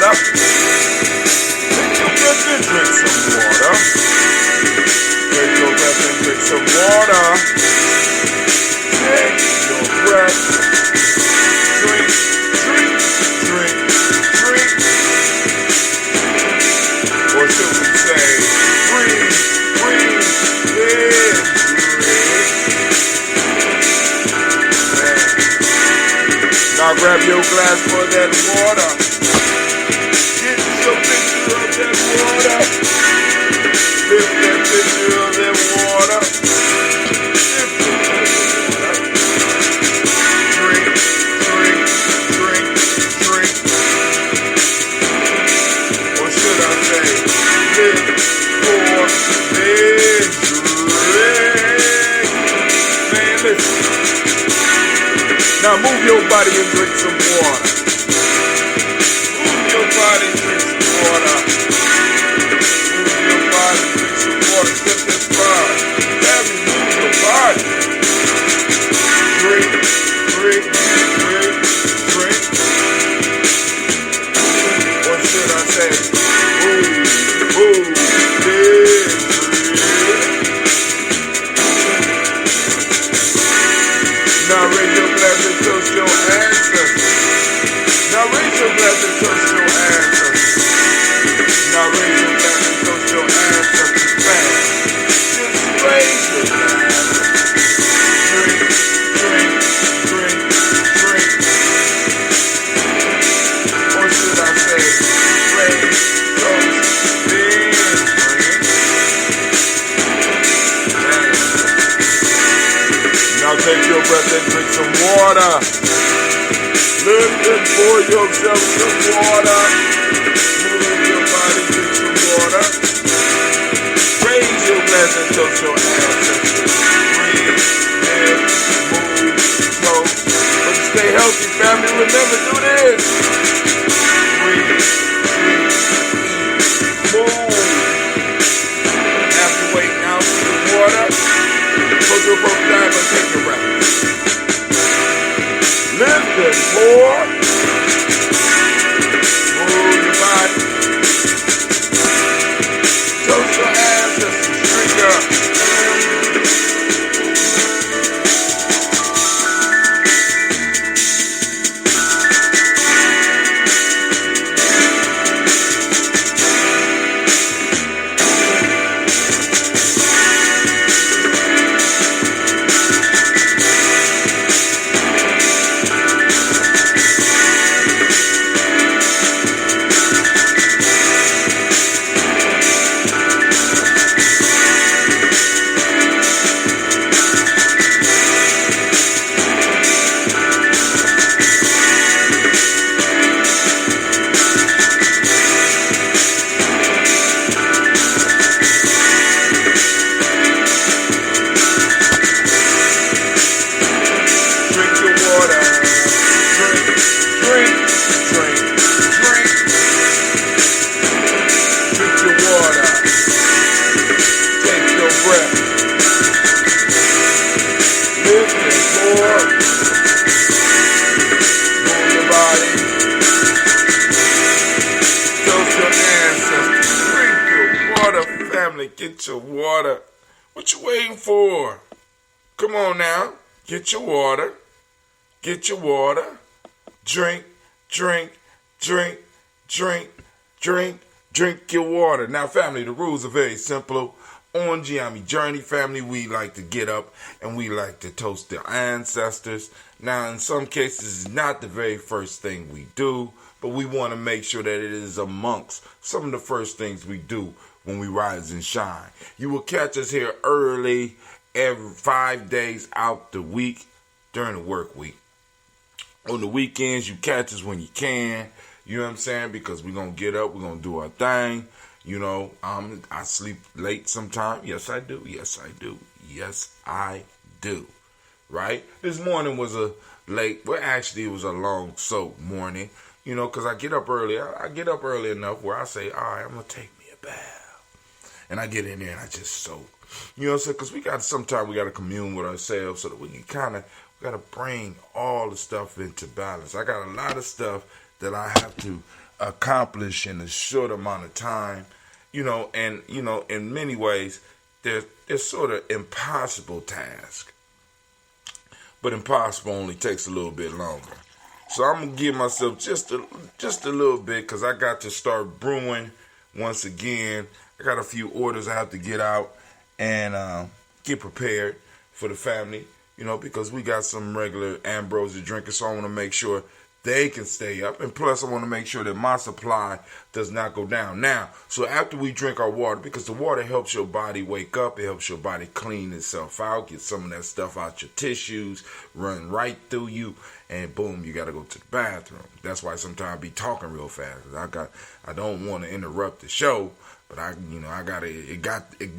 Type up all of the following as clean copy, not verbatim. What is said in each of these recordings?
water. Take your breath and drink some water. Take your breath and drink some water. Take your breath. Drink, drink, drink, drink. Or should we say, breathe, breathe, in, drink. Now grab your glass for that water. Get your picture of that water. Lift that picture of that water. Lift that water. Drink, drink, drink, drink. Or should I say, live for, then drink. Man, listen. Now move your body and drink some water. Move your body and drink some water. Move your body and drink some water. Step that spine. Family, move your body. Drink, drink, drink, drink. Or should I say, move, move, then drink. Now raise your glass and toast your ancestors. Now raise your glass and toast your ancestors. Now raise your glass and toast your ancestors. Man, just raise your glass. Drink, drink, drink, drink. Or should I say, raise, toast, then drink. Man. Now take your breath and drink some water. Lift and pour yourself some water. Move your body, drink some water. Raise your glass and toast your ancestors. Breathe, live, move, toast. But stay healthy, family. Remember, do this. Breathe, drink, eat, move. After waiting out for the water, go to a broke dive and take your breath. Lift and pour. Move your body. Toast your ancestors. Drink up. Get your water. What you waiting for? Come on now. Get your water. Get your water. Drink, drink, drink, drink, drink, drink your water. Now, family, the rules are very simple. On Gye-Nyame Journey, family, we like to get up and we like to toast the ancestors. Now, in some cases, it's not the very first thing we do, but we want to make sure that it is amongst some of the first things we do when we rise and shine. You will catch us here early every 5 days out the week during the work week. On the weekends, you catch us when you can. You know what I'm saying? Because we're going to get up, we're going to do our thing. You know, I sleep late sometime. Yes, I do. Yes, I do. Yes, I do. Right? This morning was a late, well, actually, it was a long soak morning. You know, because I get up early. I get up early enough where I say, all right, I'm going to take me a bath. And I get in there and I just soak. You know what I'm saying? Because sometimes we got to commune with ourselves so that we can kind of, We got to bring all the stuff into balance. I got a lot of stuff that I have to accomplish in a short amount of time, and in many ways, they're sort of impossible tasks. But impossible only takes a little bit longer. So I'm gonna give myself just a little bit, because I got to start brewing once again. I got a few orders I have to get out and get prepared for the family, because we got some regular ambrosia drinkers, so I want to make sure they can stay up. And plus, I want to make sure that my supply does not go down. Now, so after we drink our water, because the water helps your body wake up, it helps your body clean itself out, get some of that stuff out your tissues, run right through you, and boom, you got to go to the bathroom. That's why sometimes I be talking real fast. I don't want to interrupt the show, but it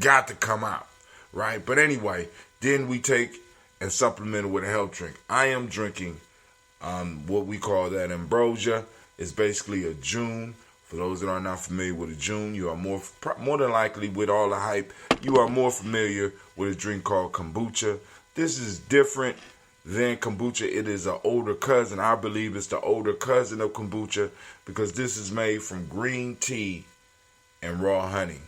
got to come out, right? But anyway, then we take and supplement it with a health drink. I am drinking what we call that ambrosia. Is basically a June. For those that are not familiar with a June, you are more than likely, with all the hype, you are more familiar with a drink called kombucha. This is different than kombucha. It is an older cousin. I believe it's the older cousin of kombucha, because this is made from green tea and raw honey,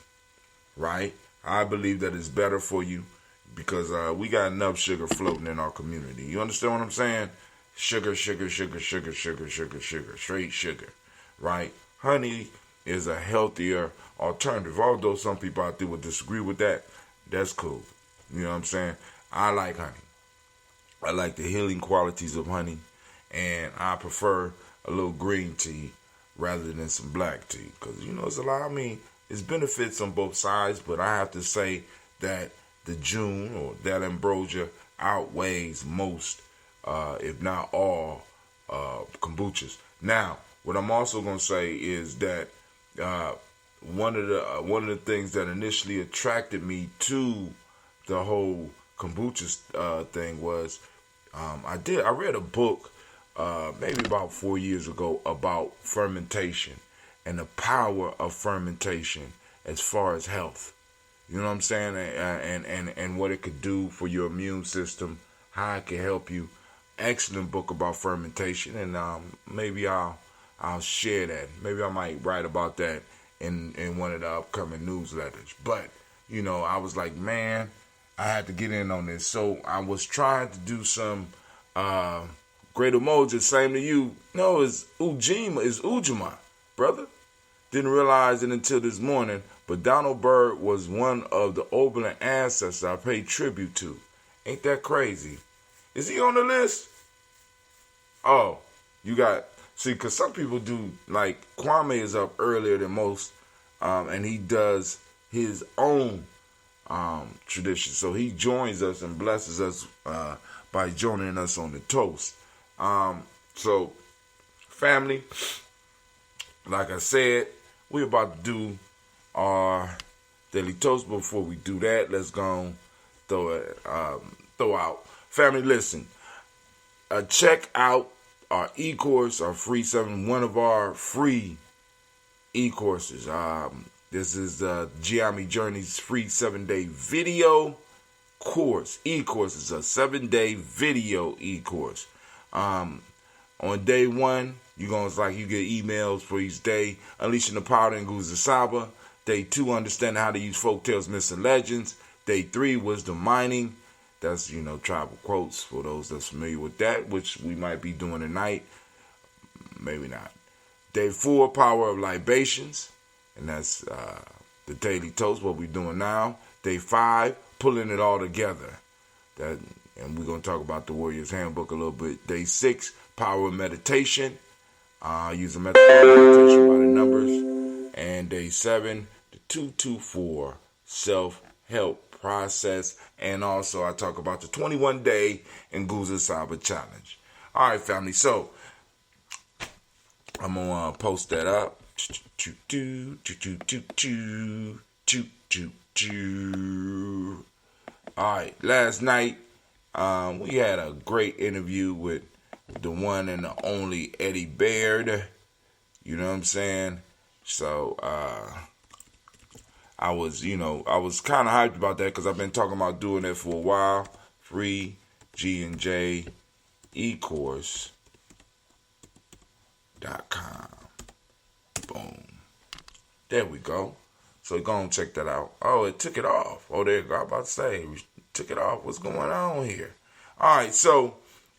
right? I believe that it's better for you, because we got enough sugar floating in our community. You understand what I'm saying? Sugar, straight sugar, right? Honey is a healthier alternative. Although some people out there would disagree with that, that's cool. You know what I'm saying? I like honey. I like the healing qualities of honey, and I prefer a little green tea rather than some black tea, because it's a lot. It's benefits on both sides, but I have to say that the June, or that ambrosia, outweighs most, if not all, kombuchas. Now, what I'm also going to say is that one of the things that initially attracted me to the whole kombucha thing was I read a book maybe about 4 years ago about fermentation and the power of fermentation as far as health. You know what I'm saying? And what it could do for your immune system, how it can help you. Excellent book about fermentation, and maybe I'll share that. Maybe I might write about that in one of the upcoming newsletters. But I was like, man, I had to get in on this. So I was trying to do some great emojis. Same to you. No, it's Ujamaa, brother. Didn't realize it until this morning. But Donald Byrd was one of the Oberlin ancestors I paid tribute to. Ain't that crazy? Is he on the list? Oh, because some people do, like Kwame is up earlier than most, and he does his own tradition. So he joins us and blesses us by joining us on the toast. So, family, like I said, we're about to do our daily toast. Before we do that, let's go throw out. Family, listen. Check out our e-course, our free one of our free e-courses. This is the Gye-Nyame Journey's free 7-day video course. E-course is a 7-day video e-course. On day 1, you get emails for each day. Unleashing the Power in Nguzo Saba. Day 2, understanding how to use folktales, myths, and legends. Day 3, wisdom mining. That's, tribal quotes for those that's familiar with that, which we might be doing tonight. Maybe not. Day 4, power of libations. And that's the daily toast, what we're doing now. Day 5, pulling it all together. And we're going to talk about the Warrior's Handbook a little bit. Day 6, power of meditation. Using meditation by the numbers. And day 7, the 224 self-help process. And also I talk about the 21-day Nguzo Saba challenge. All right, family. So I'm going to post that up. All right. Last night we had a great interview with the one and the only Eddie Baird. You know what I'm saying? So I was kind of hyped about that because I've been talking about doing it for a while. Free G and J ecourse.com. Boom. There we go. So go and check that out. Oh, it took it off. Oh, there you go. I was about to say, we took it off. What's going on here? All right, so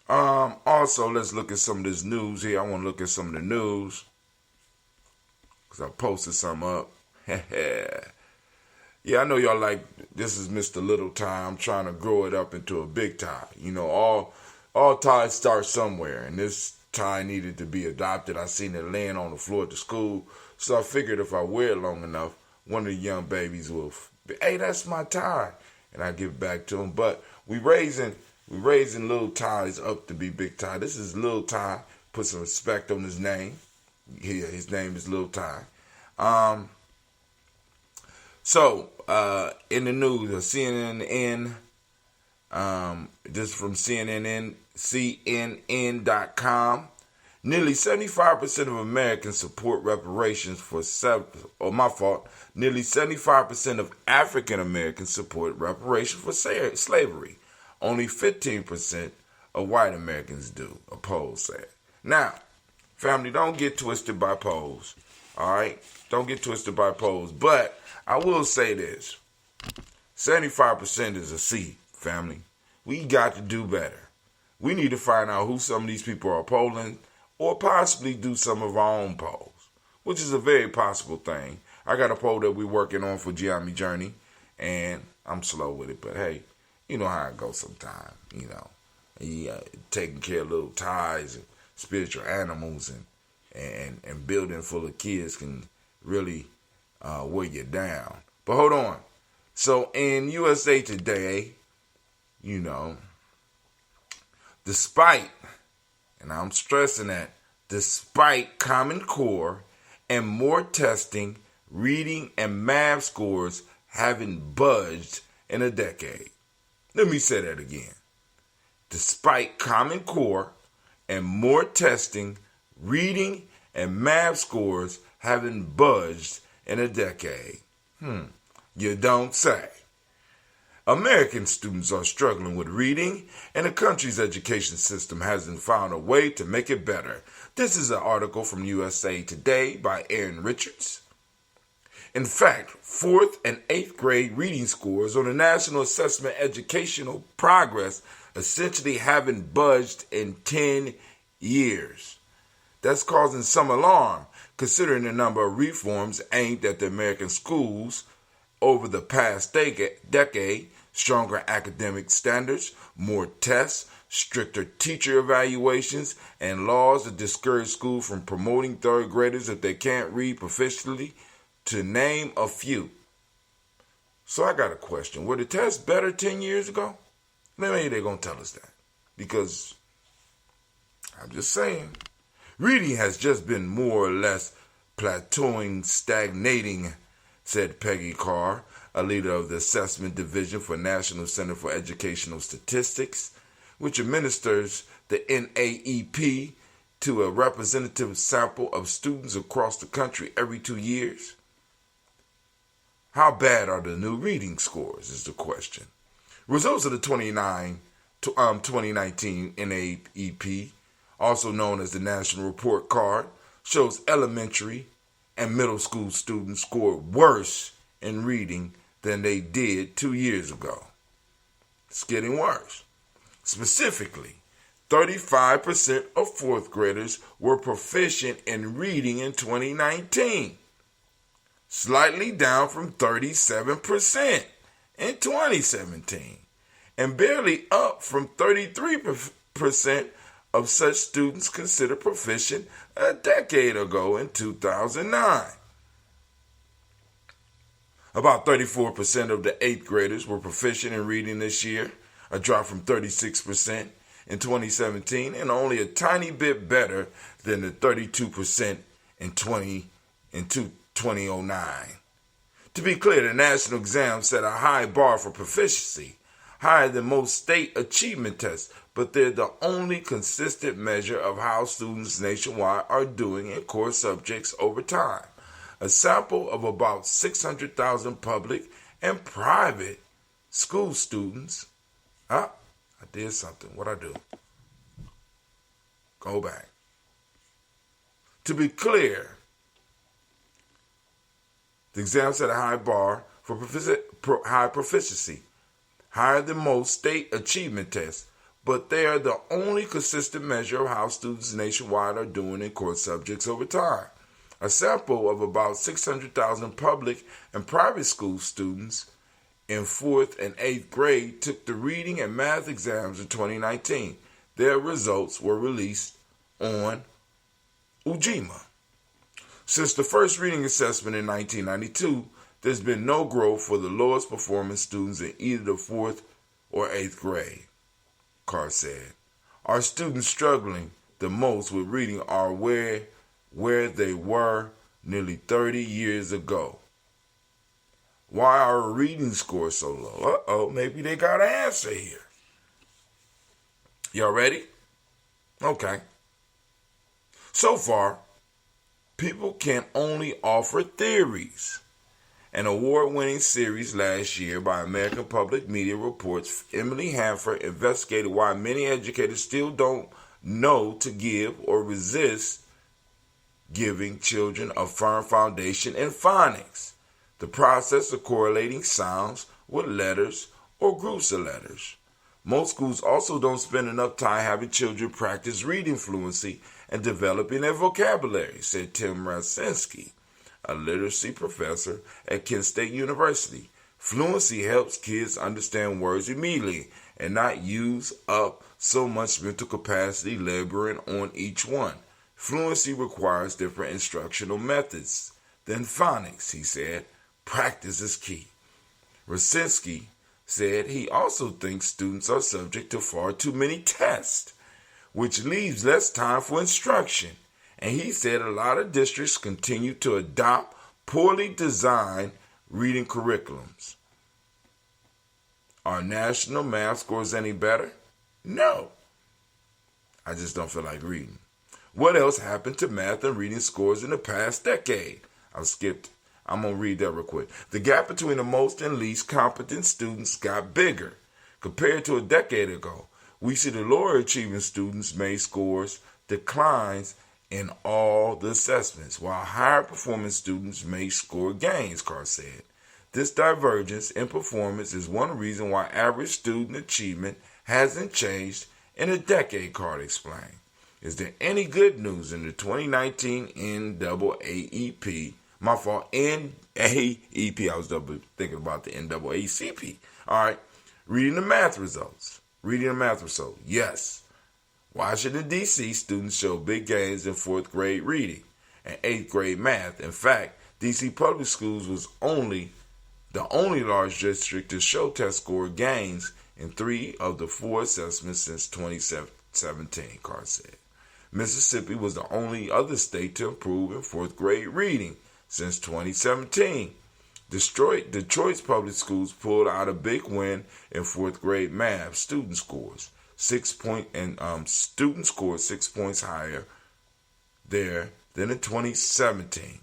also let's look at some of this news here. I want to look at some of the news because I posted some up. Yeah, I know y'all like, this is Mr. Little Tie. I'm trying to grow it up into a big tie. You know, all ties start somewhere, and this tie needed to be adopted. I seen it laying on the floor at the school, so I figured if I wear it long enough, one of the young babies will, hey, that's my tie, and I give it back to them. But we raising Little Ties up to be big tie. This is Little Tie. Put some respect on his name. Yeah, his name is Little Tie. So, in the news, CNN, this is from CNN.com. Nearly 75% of Americans support reparations for Nearly 75% of African Americans support reparations for slavery. Only 15% of white Americans do, a poll said. Now, family, don't get twisted by polls. All right? Don't get twisted by polls. But I will say this. 75% is a C, family. We got to do better. We need to find out who some of these people are polling, or possibly do some of our own polls, which is a very possible thing. I got a poll that we're working on for Gye-Nyame Journey, and I'm slow with it, but hey, you know how it goes sometimes, you know. Taking care of little ties and spiritual animals and building full of kids can really weigh you down. But hold on. So in USA Today, you know, despite, and I'm stressing that, despite Common Core and more testing, reading and math scores haven't budged in a decade. Let me say that again. Despite Common Core and more testing, reading and math scores haven't budged in a decade. You don't say. American students are struggling with reading, and the country's education system hasn't found a way to make it better. This is an article from USA Today by Aaron Richards. In fact, 4th and 8th grade reading scores on the National Assessment Educational Progress essentially haven't budged in 10 years. That's causing some alarm, considering the number of reforms aimed at the American schools over the past decade. Stronger academic standards, more tests, stricter teacher evaluations, and laws that discourage schools from promoting third graders if they can't read proficiently, to name a few. So I got a question. Were the tests better 10 years ago? Maybe they're going to tell us that. Because, I'm just saying, reading has just been more or less plateauing, stagnating, said Peggy Carr, a leader of the Assessment Division for National Center for Educational Statistics, which administers the NAEP to a representative sample of students across the country every 2 years. How bad are the new reading scores is the question. Results of the 2019 NAEP, also known as the National Report Card, shows elementary and middle school students scored worse in reading than they did 2 years ago. It's getting worse. Specifically, 35% of 4th graders were proficient in reading in 2019, slightly down from 37% in 2017, and barely up from 33% of such students considered proficient a decade ago in 2009. About 34% of the 8th graders were proficient in reading this year, a drop from 36% in 2017, and only a tiny bit better than the 32% in 2009. To be clear, the national exam set a high bar for proficiency, higher than most state achievement tests, but they're the only consistent measure of how students nationwide are doing in core subjects over time. A sample of about 600,000 public and private school students. I did something. What'd I do? Go back. To be clear, the exam set a high bar for high proficiency, higher than most state achievement tests, but they are the only consistent measure of how students nationwide are doing in core subjects over time. A sample of about 600,000 public and private school students in 4th and 8th grade took the reading and math exams in 2019. Their results were released on Ujamaa. Since the first reading assessment in 1992, there's been no growth for the lowest performing students in either the 4th or 8th grade, Carr said. Our students struggling the most with reading are where they were nearly 30 years ago. Why are our reading scores so low? Maybe they got an answer here. Y'all ready? Okay. So far, people can only offer theories. An award-winning series last year by American Public Media reports Emily Hanford investigated why many educators still don't know to give or resist giving children a firm foundation in phonics, the process of correlating sounds with letters or groups of letters. Most schools also don't spend enough time having children practice reading fluency and developing their vocabulary, said Tim Rasinski, a literacy professor at Kent State University. Fluency helps kids understand words immediately and not use up so much mental capacity laboring on each one. Fluency requires different instructional methods than phonics, he said. Practice is key. Rasinski said he also thinks students are subject to far too many tests, which leaves less time for instruction. And he said a lot of districts continue to adopt poorly designed reading curriculums. Are national math scores any better? No. I just don't feel like reading. What else happened to math and reading scores in the past decade? I'm going to read that real quick. The gap between the most and least competent students got bigger. Compared to a decade ago, we see the lower achieving students made scores declines in all the assessments, while higher performing students made score gains, Carr said. This divergence in performance is one reason why average student achievement hasn't changed in a decade, Carr explained. Is there any good news in the 2019 NAAEP? My fault, NAEP. I was thinking about the NAACP. All right. Reading the math results. Yes. Washington, D.C. students show big gains in 4th grade reading and 8th grade math. In fact, D.C. public schools was the only large district to show test score gains in 3 of the 4 assessments since 2017, Carr said. Mississippi was the only other state to improve in 4th grade reading since 2017. Detroit's public schools pulled out a big win in 4th grade math student scores. Student scored 6 points higher there than in 2017.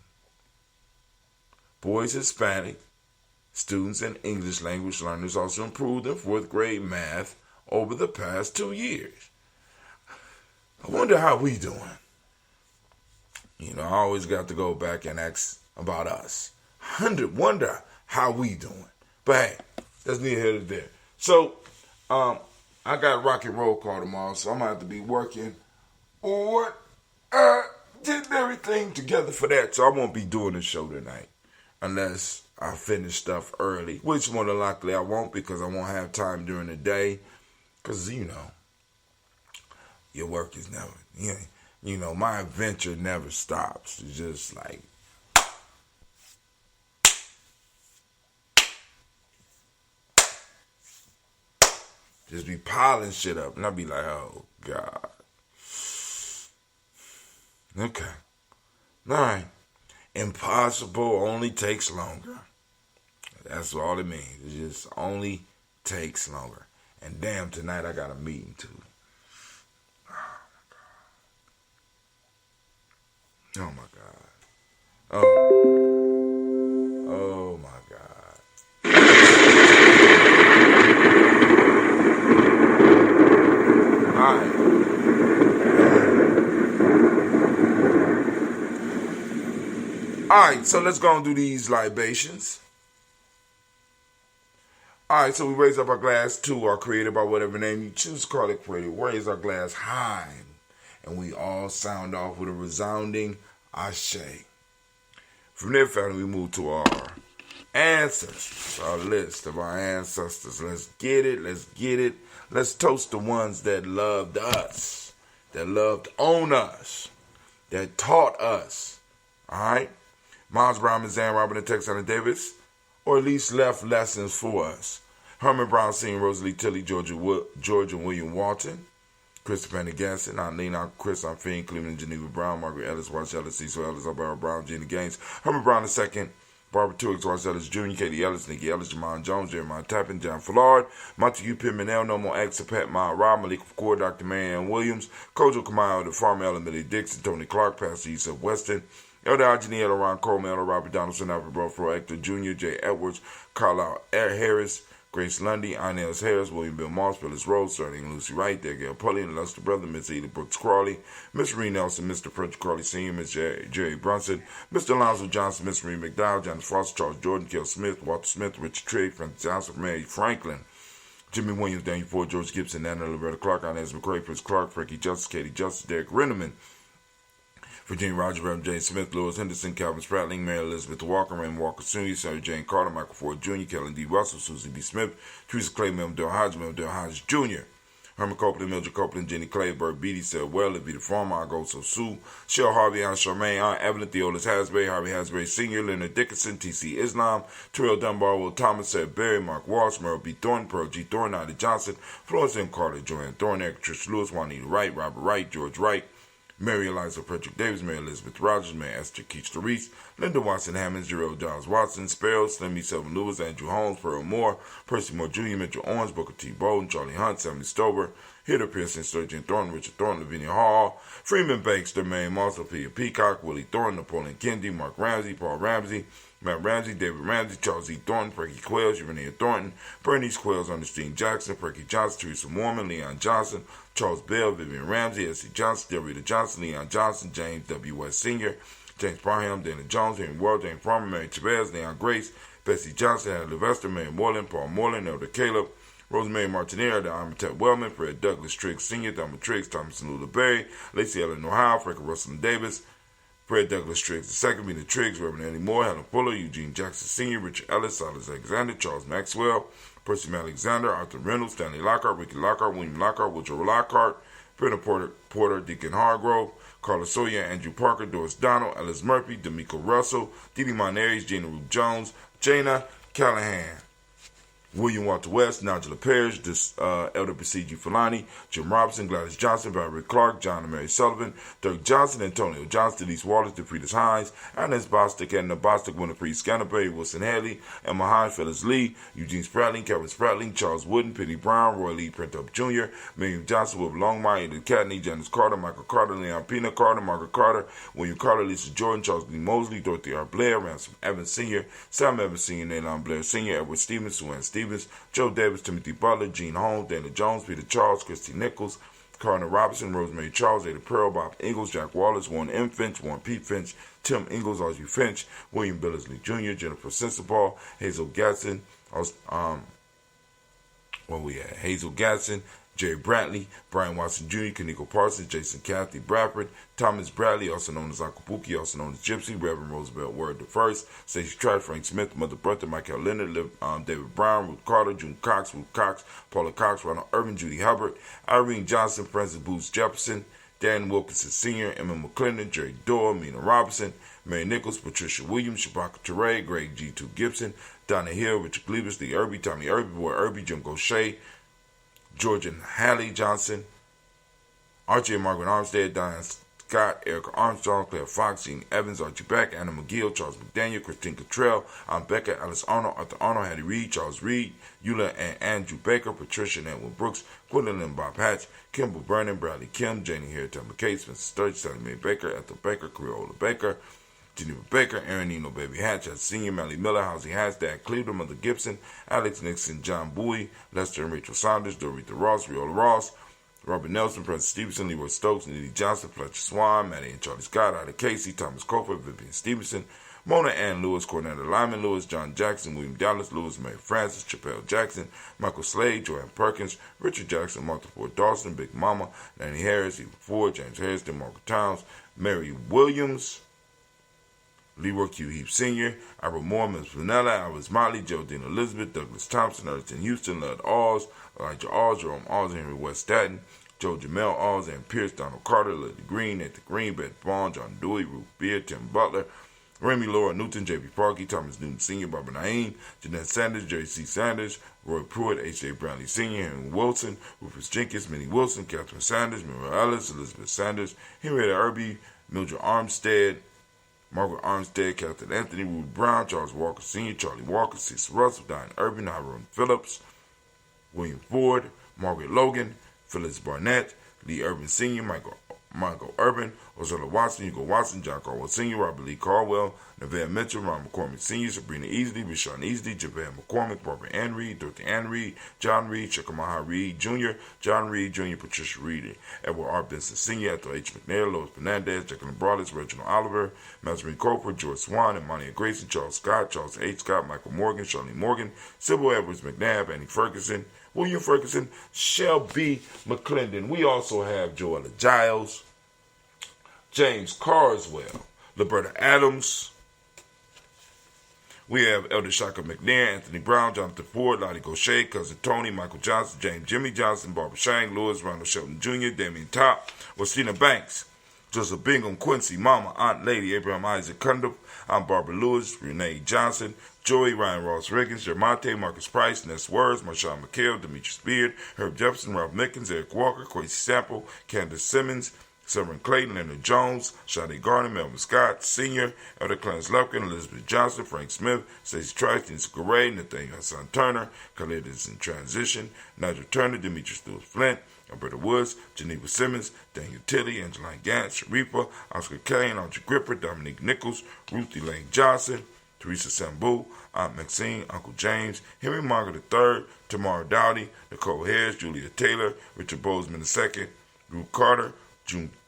Boys Hispanic students and English language learners also improved in 4th grade math over the past 2 years. I wonder how we doing. I always got to go back and ask about us. Wonder how we doing. But hey, that's neither here nor there. So, I got rock and roll call tomorrow, so I'm going to have to be working on getting everything together for that. So I won't be doing the show tonight unless I finish stuff early, which more than likely I won't because I won't have time during the day because, your work is never, my adventure never stops. It's just like, just be piling shit up. And I'll be like, oh, God. Okay. All right. Impossible only takes longer. That's all it means. It just only takes longer. And damn, tonight I got a meeting too. Oh, my God. Oh, my God. All right. Alright, so let's go and do these libations. Alright, so we raise up our glass to our Creator by whatever name you choose to call it Creator. Raise our glass high. And we all sound off with a resounding Ashe. From there, family, we move to our ancestors, our list of our ancestors. Let's get it, let's get it. Let's toast the ones that loved us, that loved on us, that taught us. Alright? Miles Brown, Zan Robin, and Texana Davis, or at least left lessons for us. Herman Brown, Sr., Rosalie Tilley, George and William Walton, Christopher Pendergasson, Eileen, Chris, Fiend, Cleveland, Geneva Brown, Margaret Ellis, Watch Ellis, Cecil Ellis, Alvaro Brown, Gina Gaines, Herman Brown II, Barbara Twiggs, Watch Ellis Jr., Katie Ellis, Nikki Ellis, Jamon Jones, Jeremiah Tappan, John Fallard, Montague Pimenel, No More X, Pat Ma, Rob, Malik McCord, Dr. Marianne Williams, Kojo Kamayo, The Farmer, Ellen Millie Dixon, Tony Clark, Pastor Yusuf Weston, Elder Algeniel, Ron Coleman, Elder Robert Donaldson, Alfred Brofro, Hector Jr., Jay Edwards, Carlisle Harris, Grace Lundy, Inez Harris, William Bill Moss, Phyllis Rose, Sterling Lucy Wright, Gail Pullian, Lester Brother, Miss Edith Brooks Crawley, Miss Marie Nelson, Mr. Frederick Crawley Sr., Miss Jerry Brunson, Mr. Alonzo Johnson, Miss Marie McDowell, John Foster, Charles Jordan, Kel Smith, Walter Smith, Richard Trigg, Francis Johnson, Mary Franklin, Jimmy Williams, Daniel Ford, George Gibson, Anna Loretta Clark, Inez McCrae, Chris Clark, Frankie Justice, Katie Justice, Derek Renneman, Virginia Roger, Reverend Jane Smith, Lewis Henderson, Calvin Spratling, Mary Elizabeth Walker, Raymond Walker Sr., Sarah Jane Carter, Michael Ford Jr., Kellen D. Russell, Susie B. Smith, Teresa Clay, Dale Hodges Jr., Herman Copeland, Mildred Copeland, Jenny Clay, Bert Beatty, Sarah Well, Be the Farmer, I Go So Sue, Cheryl Harvey, Aunt Charmaine, Aunt Evelyn, Theolis Hasbury, Harvey Hasbury Sr., Leonard Dickinson, T.C. Islam, Terrell Dunbar, Will Thomas, Sarah Berry, Mark Walsh, Merle B. Thornton, Pearl G. Thornton, Ida Johnson, Florence M. Carter, Joanne Thornton, Eric Trish Lewis, Juanita Wright, Robert Wright, George Wright, Mary Eliza Frederick Davis, Mary Elizabeth Rogers, Mary Esther Keach Reese, Linda Watson Hammonds, Jarrell Giles Watson, Sparrow, Slimmy Selvin Lewis, Andrew Holmes, Pearl Moore, Percy Moore Jr., Mitchell Owens, Booker T. Bowden, Charlie Hunt, Sammy Stover, Hilda Pearson, Sturgeon Thornton, Richard Thornton, Lavinia Hall, Freeman Banks, Mary Moss, Sophia Peacock, Willie Thornton, Napoleon Kennedy, Mark Ramsey, Paul Ramsey, Matt Ramsey, David Ramsey, Charles E. Thornton, Perky Quails, Urania Thornton, Bernice Quails, Ernestine Jackson, Perky Johnson, Teresa Mormon, Leon Johnson, Charles Bell, Vivian Ramsey, S.C. Johnson, Delrita Johnson, Leon Johnson, James W. West Sr., James Parham, Dana Jones, Henry Ward, James Farmer, Mary Chavez, Leon Grace, Bessie Johnson, Hannah Levester, Mary Moreland, Paul Moreland, Elder Caleb, Rosemary Martinez, the Armitage Wellman, Fred Douglas Triggs Sr., Thelma Triggs, Thomas and Lula Berry, Lacey Ellen Ohio, Frank Russell Davis, Fred Douglas Triggs II, Mina Triggs, Reverend Annie Moore, Helen Fuller, Eugene Jackson Sr., Richard Ellis, Silas Alexander, Charles Maxwell, Percy Alexander, Arthur Reynolds, Stanley Lockhart, Ricky Lockhart, William Lockhart, Woodrow Lockhart, Brendan Porter, Deacon Hargrove, Carla Sawyer, Andrew Parker, Doris Donald, Ellis Murphy, D'Amico Russell, Didi Monares, Gina Rube Jones, Jana Callahan, William Walter West, Nigella Parrish, Elder P.C.G. Fulani, Jim Robinson, Gladys Johnson, Valerie Clark, John and Mary Sullivan, Dirk Johnson, Antonio Johnson, Denise Wallace, DeFridas Hines, Agnes Bostic, Edna Bostic, Winifred Scanterbury, Wilson Haley, Emma Hines, Phyllis Lee, Eugene Spratling, Kevin Spratling, Charles Wooden, Penny Brown, Roy Lee Printup Jr., Miriam Johnson, Wilbur Longmire, Edith Catney, Janice Carter, Michael Carter, Leon Pina Carter, Margaret Carter, William Carter, Lisa Jordan, Charles Lee Mosley, Dorothy R. Blair, Ransom Evans Sr., Sam Evans Sr., Nalon Blair Sr., Edward Stevens, Sue Stevens, Joe Davis, Timothy Butler, Gene Holmes, Dana Jones, Peter Charles, Christy Nichols, Cardinal Robinson, Rosemary Charles, Ada Pearl, Bob Ingalls, Jack Wallace, Warren M. Finch, Warren P. Finch, Tim Ingalls, Audrey Finch, William Billingsley Jr., Jennifer Sensabaugh, Hazel Gatson, Hazel Gatson, Jerry Brantley, Brian Watson Jr., Kaniko Parsons, Jason Cathy Bradford, Thomas Bradley, also known as Akabuki, also known as Gypsy, Reverend Roosevelt Word I, Stacey Trash, Frank Smith, Mother Brother, Michael Leonard, David Brown, Ruth Carter, June Cox, Ruth Cox, Paula Cox, Ronald Irvin, Judy Hubbard, Irene Johnson, Francis Booth Jefferson, Dan Wilkinson Sr., Emma McClendon, Jerry Dorr, Mina Robinson, Mary Nichols, Patricia Williams, Shabaka Teray, Greg G2 Gibson, Donna Hill, Richard Gleavers, Lee Irby, Tommy Irby, Boy Irby, Jim Gaucher, George and Hallie Johnson, Archie and Margaret Armstead, Diane Scott, Erica Armstrong, Claire Fox, Jean Evans, Archie Beck, Anna McGill, Charles McDaniel, Christine Cottrell, Becca, Alice Arnold, Arthur Arnold, Hattie Reed, Charles Reed, Eula and Andrew Baker, Patricia and Edwin Brooks, Gwendolyn Bob Hatch, Kimball Vernon, Bradley Kim, Janie Harry, Thelma Case, Spencer Sturge, Sally Mae Baker, Ethel Baker, Creola Baker, Geneva Baker, Aaron Eno, Baby Hatch, Senior, Melly Miller, Housie Hatch, Dad Cleveland, Mother Gibson, Alex Nixon, John Bowie, Lester and Rachel Saunders, Dorita Ross, Riola Ross, Robert Nelson, Francis Stevenson, Leroy Stokes, Nitty Johnson, Fletcher Swan, Maddie and Charlie Scott, Ida Casey, Thomas Cofer, Vivian Stevenson, Mona Ann Lewis, Cornetta Lyman Lewis, John Jackson, William Dallas Lewis, Mary Francis, Chappelle Jackson, Michael Slade, Joanne Perkins, Richard Jackson, Martha Ford Dawson, Big Mama, Nanny Harris, Eva Ford, James Harrison, Margaret Towns, Mary Williams, Leroy Q. Heap Sr., Albert Moore, Ms. Vanilla, Alice Motley, Geraldine Elizabeth, Douglas Thompson, Ernestine Houston, Lud Alls, Elijah Alls, Jerome Alls, Henry West Staten, Joe Jamel Alls, Ann Pierce, Donald Carter, Liddy Green, Nathan Green, Beth Vaughn, John Dewey, Ruth Beard, Tim Butler, Remy Laura Newton, J.B. Parkey, Thomas Newton Sr., Barbara Naeem, Jeanette Sanders, J.C. Sanders, Roy Pruitt, H.J. Brownlee Sr., Henry Wilson, Rufus Jenkins, Minnie Wilson, Catherine Sanders, Mira Ellis, Elizabeth Sanders, Henrietta Irby, Mildred Armstead, Margaret Armstead, Captain Anthony, Ruth Brown, Charles Walker Sr., Charlie Walker, Cecil Russell, Diane Urban, Hiram Phillips, William Ford, Margaret Logan, Phyllis Barnett, Lee Urban Sr., Michael Urban, Ozella Watson, Hugo Watson, John Caldwell Sr., Robert Lee Caldwell, Nevada Mitchell, Ron McCormick Sr., Sabrina Easley, Rashawn Easley, Javon McCormick, Barbara Ann Reed, Dorothy Ann Reed, John Reed, Chickamauga Reed Jr., John Reed Jr., Patricia Reed, Edward R. Benson Sr., Ethel H. McNair, Lois Fernandez, Jacqueline Broadus, Reginald Oliver, Mazarin Cooper, George Swan, Monia Grayson, Charles Scott, Charles H. Scott, Michael Morgan, Charlene Morgan, Sybil Edwards McNabb, Annie Ferguson, William Ferguson, Shelby McClendon. We also have Joella Giles, James Carswell, Liberta Adams. We have Elder Shaka McNair, Anthony Brown, Jonathan Ford, Lottie Gaucher, Cousin Tony, Michael Johnson, James Jimmy Johnson, Barbara Shang, Lewis, Ronald Shelton Jr., Damian Top, Wastina Banks, Joseph Bingham, Quincy, Mama, Aunt Lady, Abraham Isaac Cundiff, Aunt Barbara Lewis, Renee Johnson, Joey, Ryan Ross Riggins, Jermonte, Marcus Price, Ness Words, Marshawn McHale, Demetrius Beard, Herb Jefferson, Ralph Mickens, Eric Walker, Quincy Sample, Candace Simmons, Severn Clayton, Leonard Jones, Shadi Garner, Melvin Scott, Sr., Elder Clarence Lupkin, Elizabeth Johnson, Frank Smith, Stacey Trice, Denise Garay, Nathaniel Hassan Turner, Khalid is in transition, Nigel Turner, Demetrius Lewis Flint, Alberta Woods, Geneva Simmons, Daniel Tilley, Angeline Gantz, Sharifa, Oscar Kane, Audrey Gripper, Dominique Nichols, Ruthie Lane Johnson, Teresa Sambu, Aunt Maxine, Uncle James, Henry Margaret III, Tamara Dowdy, Nicole Harris, Julia Taylor, Richard Bozeman II, Ruth Carter,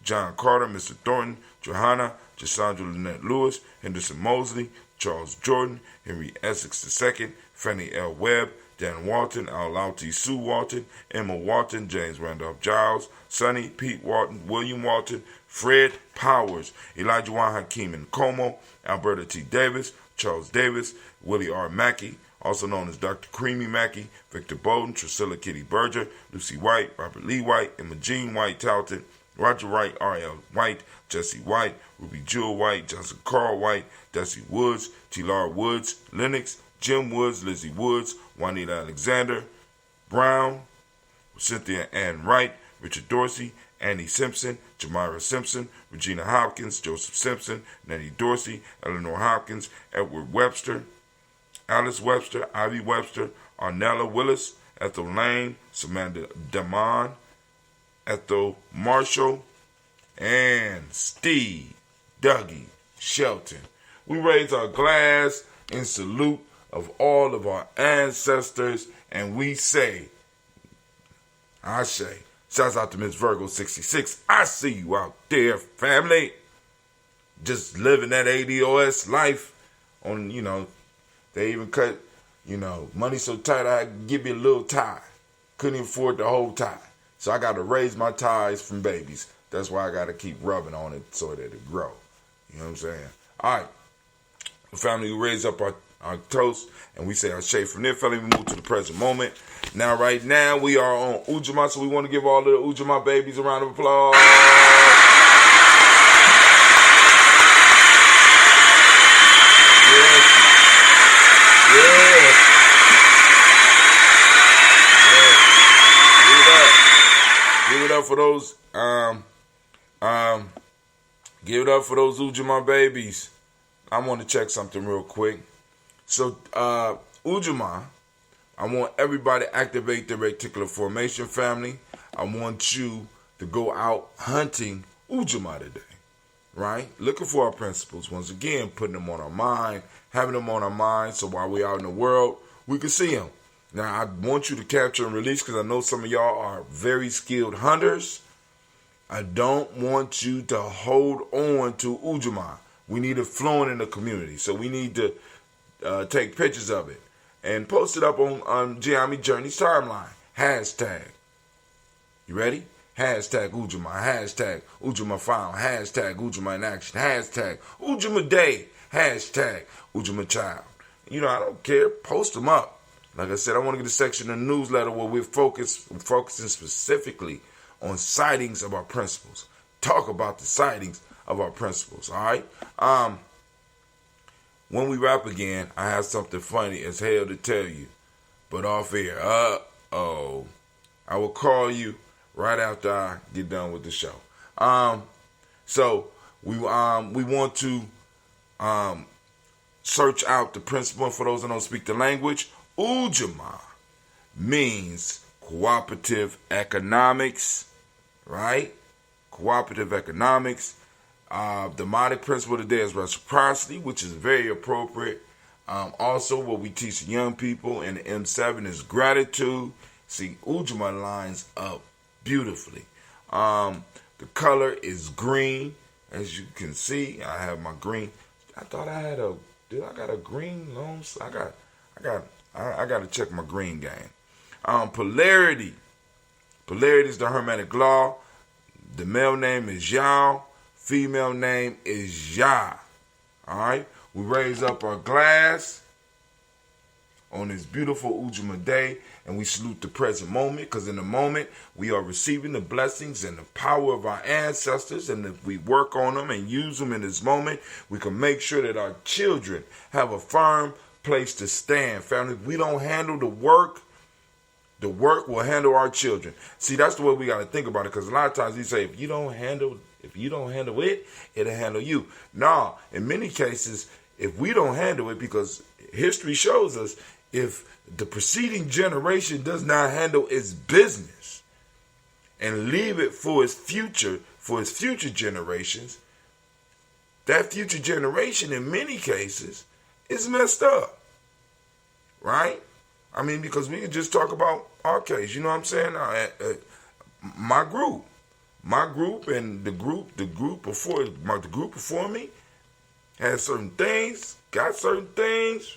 John Carter, Mr. Thornton, Johanna, Cassandra Lynette Lewis, Henderson Mosley, Charles Jordan, Henry Essex II, Fannie L. Webb, Dan Walton, Al Lauti Sue Walton, Emma Walton, James Randolph Giles, Sonny, Pete Walton, William Walton, Fred Powers, Elijah Juan Hakeem Nkomo, Alberta T. Davis, Charles Davis, Willie R. Mackey, also known as Dr. Creamy Mackey, Victor Bowden, Trisilla Kitty Berger, Lucy White, Robert Lee White, Emma Jean White Talton, Roger Wright, R.L. White, Jesse White, Ruby Jewel White, Johnson Carl White, Desi Woods, T-Lar Woods, Lennox, Jim Woods, Lizzie Woods, Juanita Alexander, Brown, Cynthia Ann Wright, Richard Dorsey, Annie Simpson, Jamira Simpson, Regina Hopkins, Joseph Simpson, Nettie Dorsey, Eleanor Hopkins, Edward Webster, Alice Webster, Ivy Webster, Arnella Willis, Ethel Lane, Samantha Damon, Ethel Marshall, and Steve Dougie Shelton. We raise our glass in salute of all of our ancestors, and we say, I say, shouts out to Miss Virgo 66. I see you out there, family. Just living that ADOS life on, they even cut, money so tight I had to give me a little tie. Couldn't even afford the whole tie. So I got to raise my ties from babies. That's why I got to keep rubbing on it so that it grow. You know what I'm saying? All right. The family, we raise up our toast, and we say our shade from there. Family, we move to the present moment. Now, right now, we are on Ujamaa, so we want to give all of the Ujamaa babies a round of applause. Yes. Give it up for those. Give it up for those Ujamaa babies. I want to check something real quick. So, Ujamaa, I want everybody to activate the reticular formation, family. I want you to go out hunting Ujamaa today, right? Looking for our principles. Once again, putting them on our mind, having them on our mind, so while we're out in the world, we can see them. Now, I want you to capture and release, because I know some of y'all are very skilled hunters. I don't want you to hold on to Ujamaa. We need it flowing in the community. So we need to take pictures of it and post it up on Gye-Nyame Journey's timeline. Hashtag. You ready? Hashtag Ujamaa. Hashtag Ujamaa found. Hashtag Ujamaa in action. Hashtag Ujamaa day. Hashtag Ujamaa child. You know, I don't care. Post them up. Like I said, I want to get a section of the newsletter where we're focusing specifically on sightings of our principles. Talk about the sightings of our principles, all right? When we wrap again, I have something funny as hell to tell you. But off air, I will call you right after I get done with the show. So we want to search out the principle. For those that don't speak the language, Ujamaa means cooperative economics, right? Cooperative economics. The mnemonic principle today is reciprocity, which is very appropriate. Also, what we teach young people in the M7 is gratitude. See, Ujamaa lines up beautifully. The color is green, as you can see. I have my green. I thought I had I got a green long? I got to check my green game. Polarity. Polarity is the Hermetic law. The male name is Yao. Female name is Ya. All right. We raise up our glass on this beautiful Ujamaa day, and we salute the present moment, because in the moment we are receiving the blessings and the power of our ancestors, and if we work on them and use them in this moment, we can make sure that our children have a firm place to stand. Family, if we don't handle the work will handle our children. See, that's the way we got to think about it, because a lot of times we say, if you don't handle it, it'll handle you. No, in many cases, if we don't handle it, because history shows us, if the preceding generation does not handle its business and leave it for its future generations, that future generation in many cases is messed up. Right? I mean, because we can just talk about our case, you know what I'm saying? My group and the group before me had certain things, got certain things,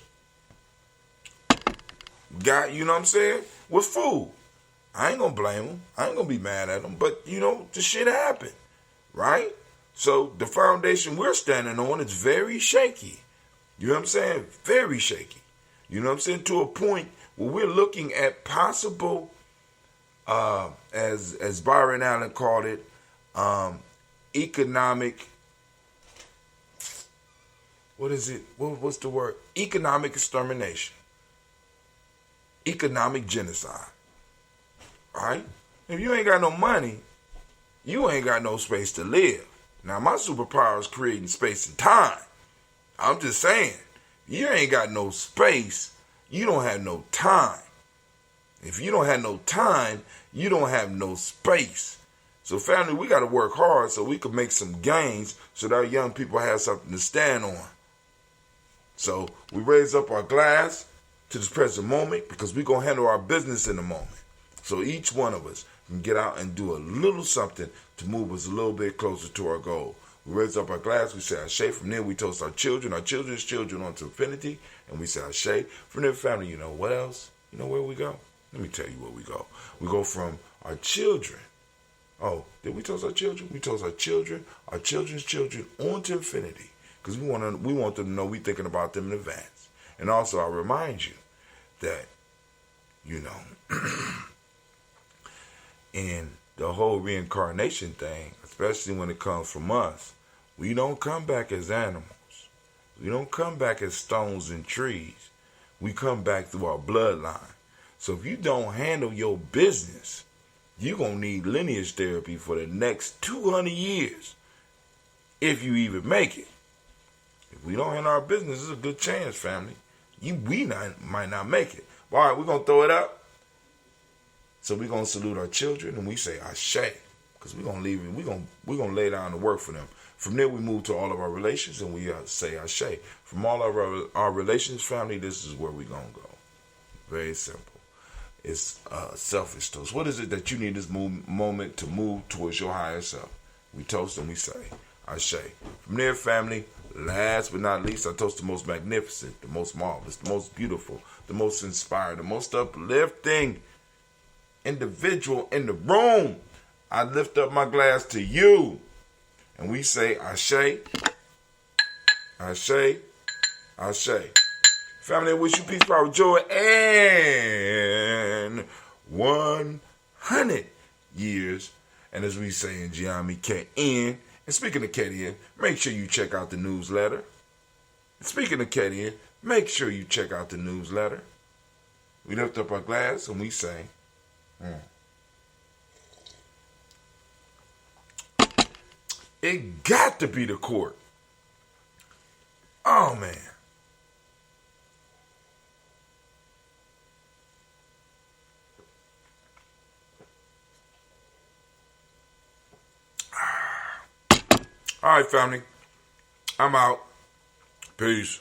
you know what I'm saying, with food. I ain't gonna blame them. I ain't gonna be mad at them. But, you know, the shit happened, right? So the foundation we're standing on is very shaky. You know what I'm saying? Very shaky. You know what I'm saying? To a point where we're looking at possible, as Byron Allen called it, economic, what is it? What's the word? Economic extermination. Economic genocide. Right? If you ain't got no money, you ain't got no space to live. Now, my superpower is creating space and time. I'm just saying, you ain't got no space, you don't have no time. If you don't have no time, you don't have no space. So family, we got to work hard so we can make some gains so that our young people have something to stand on. So we raise up our glass to this present moment, because we're going to handle our business in the moment. So each one of us can get out and do a little something to move us a little bit closer to our goal. We raise up our glass, we say Ashe. From there, we toast our children's children onto infinity, and we say Ashe. From there, family, you know what else? You know where we go? Let me tell you where we go. We go from our children. Oh, did we toast our children? We toast our children's children onto infinity, because we want them to know we're thinking about them in advance. And also, I remind you that, you know, in the whole reincarnation thing, especially when it comes from us, we don't come back as animals. We don't come back as stones and trees. We come back through our bloodline. So if you don't handle your business, you're going to need lineage therapy for the next 200 years, if you even make it. If we don't handle our business, there's a good chance, family, might not make it. All right, we're going to throw it up. So we're going to salute our children, and we say Ashe, because we're going to leave it. We're going to lay down the work for them. From there, we move to all of our relations, and we say Ashe. From all of our relations, family, this is where we're going to go. Very simple. It's selfish toast. What is it that you need this moment to move towards your higher self? We toast and we say Ashe. From there, family, Last but not least, I toast the most magnificent, the most marvelous, the most beautiful, the most inspired, the most uplifting individual in the room. I lift up my glass to you. And we say, Ashe, Ashe, Ashe. Family, I wish you peace, power, joy, and 100 years. And as we say in Gye-Nyame, K-N. And speaking of K-N, make sure you check out the newsletter. Speaking of K-N, make sure you check out the newsletter. We lift up our glass and we say, It got to be the court. Oh, man. All right, family. I'm out. Peace.